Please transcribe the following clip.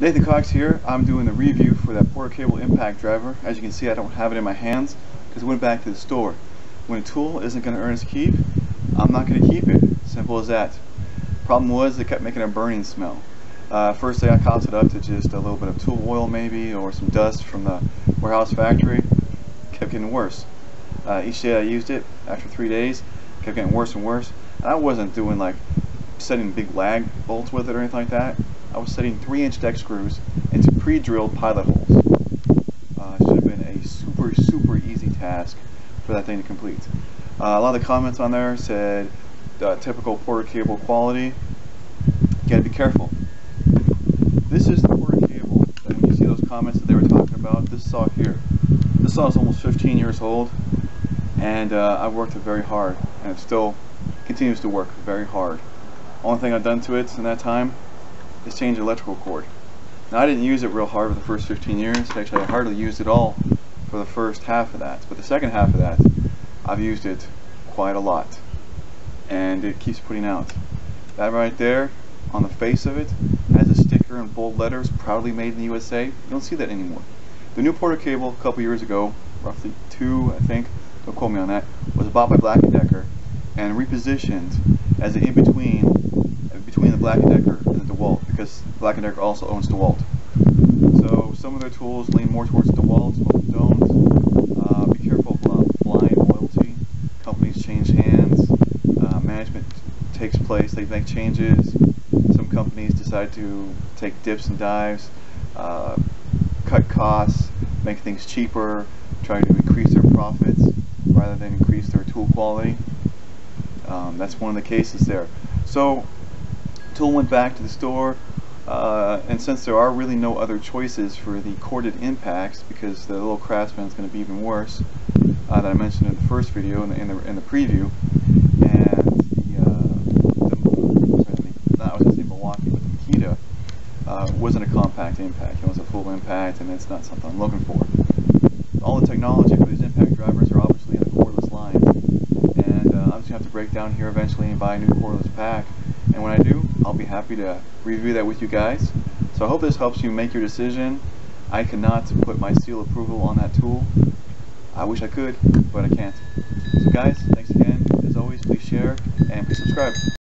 Nathan Cox here. I'm doing the review for that Porter Cable impact driver. As you can see, I don't have it in my hands because it went back to the store. When a tool isn't going to earn its keep, I'm not going to keep it. Simple as that. Problem was, it kept making a burning smell. First, I got caught it up to just a little bit of tool oil maybe, or some dust from the warehouse factory. It kept getting worse. Each day I used it, after 3 days, it kept getting worse and worse. And I wasn't doing like setting big lag bolts with it or anything like that. I was setting 3-inch deck screws into pre-drilled pilot holes. It should have been a super easy task for that thing to complete. A lot of the comments on there said typical Porter Cable quality. You gotta be careful. This is the Porter Cable that when you see those comments that they were talking about, this saw here. This saw is almost 15 years old, and I've worked it very hard, and it still continues to work very hard. Only thing I've done to it in that time is change the electrical cord. Now, I didn't use it real hard for the first 15 years. Actually, I hardly used it all for the first half of that. But the second half of that, I've used it quite a lot. And it keeps putting out. That right there, on the face of it, has a sticker in bold letters, proudly made in the USA. You don't see that anymore. The new Porter Cable, a couple years ago, roughly 2, I think, don't quote me on that, was bought by Black & Decker and repositioned as an in-between between the Black & Decker and the DeWalt, because Black & Decker also owns DeWalt. So some of their tools lean more towards DeWalt, most don't. Be careful of blind loyalty. Companies change hands, management takes place, they make changes. Some companies decide to take dips and dives, cut costs, make things cheaper, try to increase their profits rather than increase their tool quality. That's one of the cases there. So tool went back to the store, and since there are really no other choices for the corded impacts, because the little Craftsman is going to be even worse, that I mentioned in the first video, in the preview, and I was going to say Milwaukee, but the Makita wasn't a compact impact. It was a full impact, and it's not something I'm looking for. All the technology for these impact drivers are obviously in the cordless line, and I'm just going to have to break down here eventually and buy a new cordless pack. And when I do, I'll be happy to review that with you guys. So I hope this helps you make your decision. I cannot put my seal of approval on that tool. I wish I could, but I can't. So guys, thanks again. As always, please share and please subscribe.